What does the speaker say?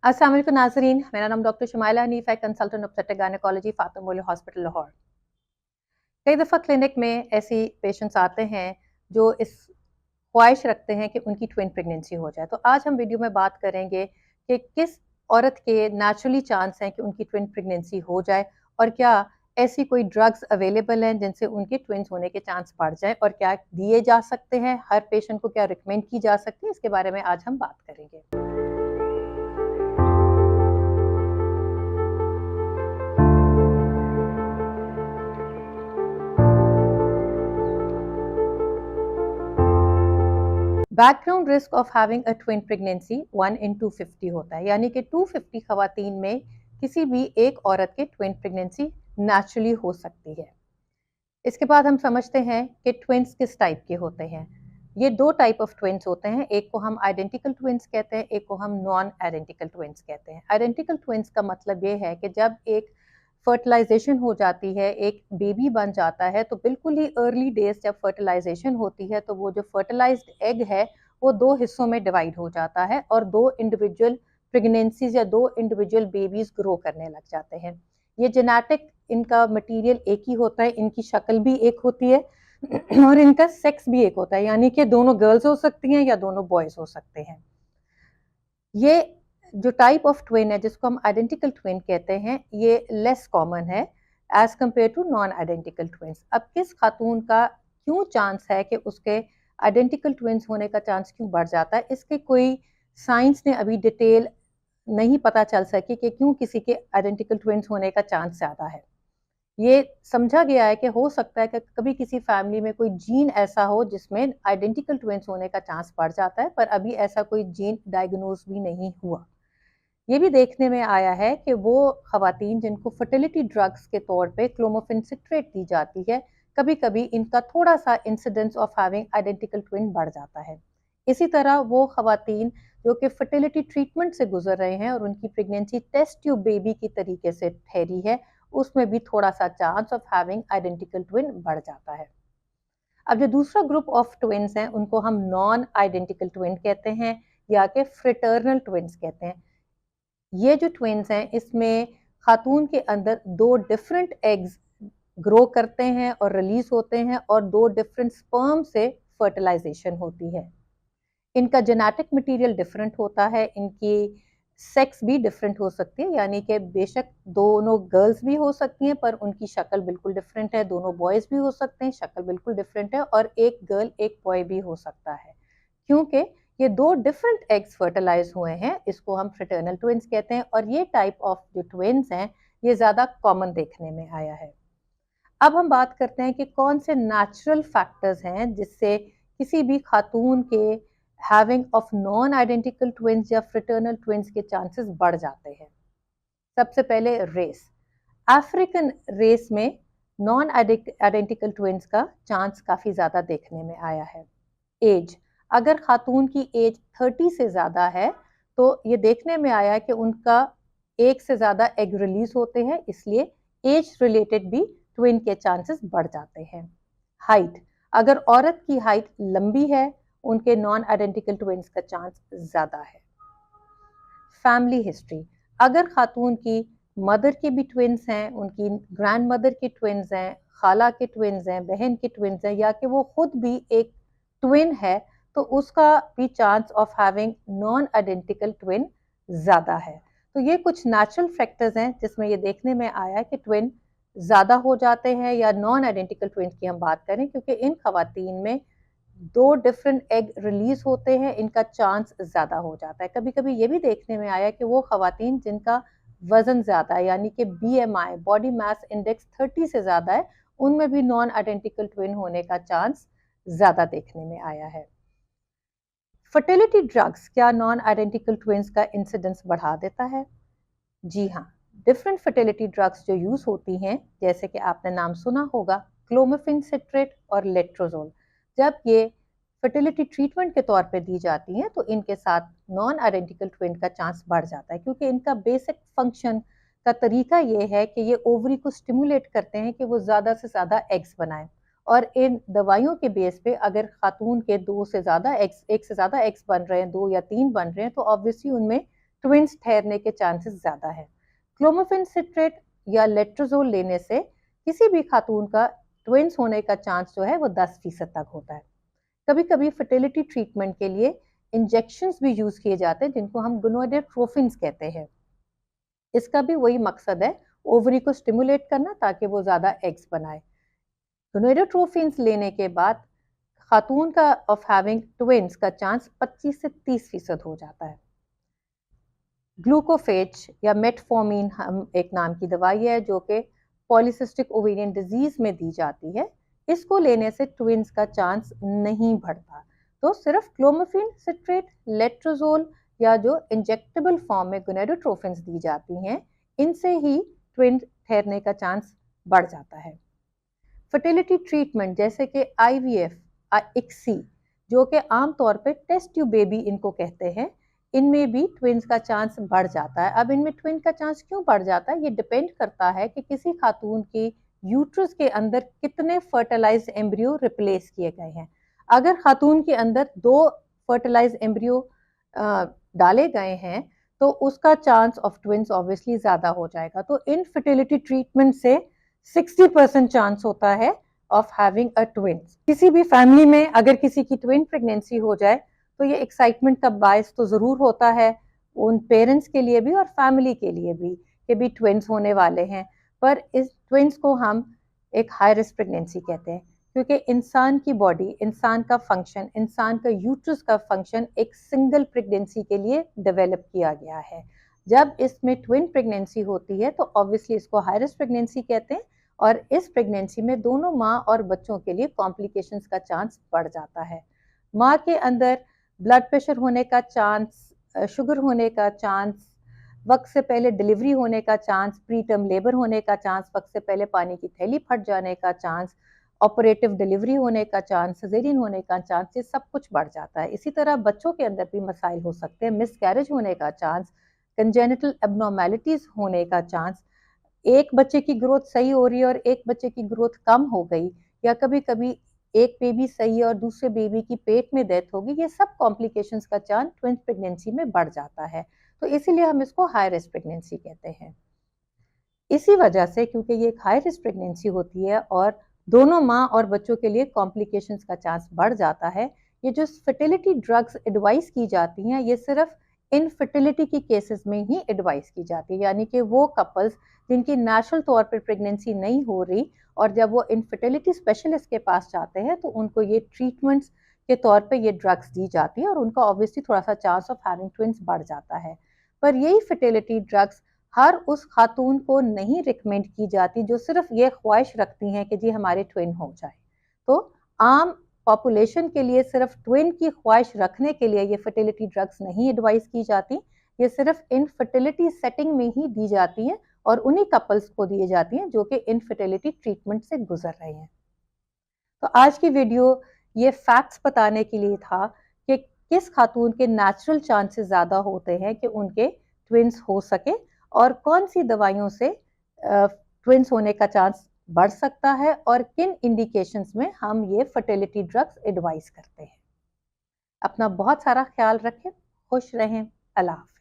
अस्सलाम वालेकुम नाज़रीन, मेरा नाम डॉक्टर शुमाइला हनीफ है, कंसल्टेंट ऑब्स्टेट्रिक गायनेकोलॉजी फातिमा मोली हॉस्पिटल लाहौर। कई दफ़ा क्लिनिक में ऐसी पेशेंट्स आते हैं जो इस ख्वाहिश रखते हैं कि उनकी ट्विन प्रेगनेंसी हो जाए। तो आज हम वीडियो में बात करेंगे कि किस औरत के नेचुरली चांस हैं कि उनकी ट्विन प्रेगनेंसी हो जाए और क्या ऐसी कोई ड्रग्स अवेलेबल हैं जिनसे उनके ट्विन्स होने के चांस बढ़ जाए और क्या दिए जा सकते हैं, हर पेशेंट को क्या रिकमेंड की जा सकती है, इसके बारे में आज हम बात करेंगे। Background risk of having a twin pregnancy 1 in 250 होता है, यानी कि 250 खवातीन में किसी भी एक औरत के ट्विन प्रेगनेंसी नेचुरली हो सकती है। इसके बाद हम समझते हैं कि ट्विन्स किस टाइप के होते हैं। ये दो टाइप ऑफ ट्विन्स होते हैं, एक को हम आइडेंटिकल ट्विन्स कहते हैं, एक को हम नॉन आइडेंटिकल ट्विन्स कहते हैं। आइडेंटिकल ट्विन्स का मतलब ये है कि जब एक फर्टिलाइजेशन हो जाती है, एक बेबी बन जाता है, तो बिल्कुल ही अर्ली डेज जब फर्टिलाइजेशन होती है तो वो जो फर्टिलाइज्ड एग है वो दो हिस्सों में डिवाइड हो जाता है और दो इंडिविजुअल प्रेगनेंसीज या दो इंडिविजुअल बेबीज ग्रो करने लग जाते हैं। ये जेनेटिक इनका मटेरियल एक ही होता है, इनकी शक्ल भी एक होती है और इनका सेक्स भी एक होता है, यानी कि दोनों गर्ल्स हो सकती हैं या दोनों बॉयज हो सकते हैं। ये जो टाइप ऑफ ट्विन है जिसको हम आइडेंटिकल ट्विन कहते हैं, ये लेस कॉमन है as compared to non identical twins. अब किस खातून का क्यों चांस है कि उसके आइडेंटिकल ट्विन्स होने का चांस क्यों बढ़ जाता है, इसके कोई साइंस ने अभी डिटेल नहीं पता चल सकी कि क्यों किसी के आइडेंटिकल ट्विन्स होने का चांस ज़्यादा है। ये समझा गया है कि हो सकता है कि कभी किसी फैमिली में कोई जीन ऐसा हो जिसमें आइडेंटिकल ट्विन्स होने का चांस बढ़ जाता है, पर अभी ऐसा कोई जीन डायग्नोज भी नहीं हुआ। ये भी देखने में आया है कि वो खवातीन जिनको फर्टिलिटी ड्रग्स के तौर पे क्लोमिफेन सिट्रेट दी जाती है, कभी कभी इनका थोड़ा सा incidence of having identical twin बढ़ जाता है। इसी तरह वो खवातीन जो कि फर्टिलिटी ट्रीटमेंट से गुजर रहे हैं और उनकी प्रेगनेंसी टेस्ट ट्यूब बेबी की तरीके से ठहरी है, उसमें भी थोड़ा सा chance of having identical twin बढ़ जाता है। अब जो दूसरा ग्रुप ऑफ ट्विन्स हैं उनको हम नॉन आइडेंटिकल ट्विन कहते हैं या कि फ्रेटर्नल ट्विन्स कहते हैं। ये जो ट्विन्स हैं इसमें खातून के अंदर दो डिफरेंट एग्स ग्रो करते हैं और रिलीज होते हैं और दो डिफरेंट स्पर्म से फर्टिलाइजेशन होती है। इनका जेनेटिक मटेरियल डिफरेंट होता है, इनकी सेक्स भी डिफरेंट हो सकती है, यानी कि बेशक दोनों गर्ल्स भी हो सकती हैं पर उनकी शक्ल बिल्कुल डिफरेंट है, दोनों बॉयज भी हो सकते हैं, शक्ल बिल्कुल डिफरेंट है, और एक गर्ल एक बॉय भी हो सकता है, क्योंकि ये दो डिफरेंट एग्स फर्टिलाइज हुए हैं। इसको हम फ्रेटर्नल ट्विन्स कहते हैं और ये टाइप ऑफ जो ट्विन्स हैं ये ज्यादा कॉमन देखने में आया है। अब हम बात करते हैं कि कौन से नेचुरल फैक्टर्स हैं जिससे किसी भी खातून के having of non identical twins या फ्रेटर्नल ट्विन्स के चांसेस बढ़ जाते हैं। सबसे पहले रेस। अफ्रीकन रेस में नॉन आइडेंटिकल ट्विन्स का चांस काफी ज्यादा देखने में आया है। एज, अगर खातून की एज 30 से ज्यादा है तो ये देखने में आया है कि उनका एक से ज्यादा एग रिलीज होते हैं, इसलिए एज रिलेटेड भी ट्विन के चांसेस बढ़ जाते हैं। हाइट, अगर औरत की हाइट लंबी है उनके नॉन आइडेंटिकल ट्विन्स का चांस ज्यादा है। फैमिली हिस्ट्री, अगर खातून की मदर के भी ट्विन्स हैं, उनकी ग्रैंड मदर के ट्विन्स हैं, खाला के ट्विन्स हैं, बहन के ट्विन्स हैं, या कि वो खुद भी एक ट्विन है, तो उसका भी chance of having non identical twin ज्यादा है। तो ये कुछ नेचुरल फैक्टर्स हैं जिसमें ये देखने में आया है कि ट्विन ज्यादा हो जाते हैं, या नॉन आइडेंटिकल ट्विन की हम बात करें क्योंकि इन खवातीन में दो डिफरेंट एग रिलीज होते हैं, इनका चांस ज्यादा हो जाता है। कभी कभी ये भी देखने में आया कि वो खवातीन जिनका वजन ज्यादा है, यानी कि BMI बॉडी मास इंडेक्स 30 से ज्यादा है, उनमें भी नॉन आइडेंटिकल ट्विन होने का चांस ज्यादा देखने में आया है। फर्टिलिटी ड्रग्स क्या नॉन आइडेंटिकल ट्विन्स का इंसिडेंस बढ़ा देता है? जी हाँ, डिफरेंट फर्टिलिटी ड्रग्स जो यूज होती हैं, जैसे कि आपने नाम सुना होगा क्लोमिफेन सिट्रेट और लेट्रोजोल, जब ये फर्टिलिटी ट्रीटमेंट के तौर पे दी जाती हैं तो इनके साथ नॉन आइडेंटिकल ट्विन का चांस बढ़ जाता है, क्योंकि इनका बेसिक फंक्शन का तरीका ये है कि ये ओवरी को स्टिमुलेट करते हैं कि वो ज़्यादा से ज़्यादा एग्स बनाएं, और इन दवाइयों के बेस पे अगर खातून के दो से ज़्यादा एग्स, एक से ज़्यादा एग्स बन रहे हैं, 2 या 3 बन रहे हैं, तो ऑब्वियसली उनमें ट्विंस ठहरने के चांसेस ज़्यादा है। क्लोमिफेन सिट्रेट या लेट्रोजोल लेने से किसी भी खातून का ट्विंस होने का चांस जो है वो 10% तक होता है। कभी कभी फर्टिलिटी ट्रीटमेंट के लिए इंजेक्शंस भी यूज किए जाते हैं जिनको हम गोनाडोट्रोफिन्स कहते हैं। इसका भी वही मकसद है, ओवरी को स्टिमुलेट करना ताकि वो ज़्यादा एग्स बनाए। गोनाडोट्रोफिन्स लेने के बाद खातून का ऑफ हैविंग ट्विंस का चांस 25 से 30% हो जाता है। ग्लूकोफेज या मेटफॉर्मिन हम एक नाम की दवाई है जो कि पॉलीसिस्टिक ओवेरियन डिजीज में दी जाती है। इसको लेने से ट्विंस का चांस नहीं बढ़ता। तो सिर्फ क्लोमिफेन सिट्रेट, लेट्रोजोल या जो इंजेक्टेबल फॉर्म में गोनाडोट्रोफिन्स दी जाती हैं, इनसे ही ट्विन ठहरने का चांस बढ़ जाता है। फर्टिलिटी ट्रीटमेंट जैसे कि IVF, ICSI, जो कि आमतौर पे टेस्ट ट्यूब बेबी इनको कहते हैं, इनमें भी ट्विंस का चांस बढ़ जाता है। अब इनमें ट्विन का चांस क्यों बढ़ जाता है, ये डिपेंड करता है कि किसी खातून की यूट्रस के अंदर कितने फर्टिलाइज्ड एम्ब्रियो रिप्लेस किए गए हैं। अगर खातून के अंदर 2 फर्टिलाइज्ड एम्ब्रियो डाले गए हैं तो उसका चांस ऑफ ट्विंस ऑब्वियसली ज़्यादा हो जाएगा। तो इन फर्टिलिटी ट्रीटमेंट से 60% चांस होता है ऑफ हैविंग अ ट्विंस। किसी भी फैमिली में अगर किसी की ट्विन प्रेगनेंसी हो जाए तो ये एक्साइटमेंट का बायस तो ज़रूर होता है उन पेरेंट्स के लिए भी और फैमिली के लिए भी कि भी ट्विंस होने वाले हैं। पर इस ट्विंस को हम एक हाई रिस्क प्रेगनेंसी कहते हैं क्योंकि इंसान की बॉडी, इंसान का फंक्शन, इंसान का यूट्रस का फंक्शन एक सिंगल प्रेगनेंसी के लिए डेवलप किया गया है। जब इसमें ट्विन प्रेगनेंसी होती है तो ऑब्वियसली इसको हाई रिस्क प्रेगनेंसी कहते हैं और इस प्रेगनेंसी में दोनों माँ और बच्चों के लिए कॉम्प्लिकेशंस का चांस बढ़ जाता है। माँ के अंदर ब्लड प्रेशर होने का चांस, शुगर होने का चांस, वक्त से पहले डिलीवरी होने का चांस, प्री टर्म लेबर होने का चांस, वक्त से पहले पानी की थैली फट जाने का चांस, ऑपरेटिव डिलीवरी होने का चांस, सिजेरियन होने का चांस, ये सब कुछ बढ़ जाता है। इसी तरह बच्चों के अंदर भी मसाइल हो सकते हैं, मिसकैरेज होने का चांस, कंजेनिटल एबनॉर्मेलिटीज होने का चांस, एक बच्चे की ग्रोथ सही हो रही है और एक बच्चे की ग्रोथ कम हो गई, या कभी कभी एक बेबी सही है और दूसरे बेबी की पेट में डेथ होगी, ये सब कॉम्प्लिकेशंस का चांस ट्विन प्रेगनेंसी में बढ़ जाता है। तो इसीलिए हम इसको हाई रिस्क प्रेगनेंसी कहते हैं। इसी वजह से क्योंकि ये एक हाई रिस्क प्रेगनेंसी होती है और दोनों माँ और बच्चों के लिए कॉम्प्लिकेशंस का चांस बढ़ जाता है, ये जो फर्टिलिटी ड्रग्स एडवाइस की जाती हैं ये सिर्फ इनफर्टिलिटी की केसेस में ही एडवाइस की जाती है, यानी कि वो कपल्स जिनकी नेचुरल तौर पर प्रेगनेंसी नहीं हो रही और जब वो इनफर्टिलिटी स्पेशलिस्ट के पास जाते हैं तो उनको ये ट्रीटमेंट्स के तौर पे ये ड्रग्स दी जाती है और उनका ऑब्वियसली थोड़ा सा चांस ऑफ हैविंग ट्विंस बढ़ जाता है। पर यही फर्टिलिटी ड्रग्स हर उस खातून को नहीं रिकमेंड की जाती जो सिर्फ ये ख्वाहिश रखती हैं कि जी हमारे ट्विन हो जाए। तो आम पॉपुलेशन के लिए सिर्फ ट्विन की ख्वाहिश रखने के लिए ये फर्टिलिटी ड्रग्स नहीं एडवाइस की जाती, ये सिर्फ इनफर्टिलिटी सेटिंग में ही दी जाती हैं और उन्हीं कपल्स को दी जाती हैं जो कि इनफर्टिलिटी ट्रीटमेंट से गुजर रहे हैं। तो आज की वीडियो ये फैक्ट्स बताने के लिए था कि किस खातून के नेचुरल चांसेस ज़्यादा होते हैं कि उनके ट्विंस हो सके और कौन सी दवाइयों से ट्विंस होने का चांस बढ़ सकता है और किन इंडिकेशंस में हम ये फर्टिलिटी ड्रग्स एडवाइस करते हैं। अपना बहुत सारा ख्याल रखें, खुश रहें, अल्लाह हाफ़िज़।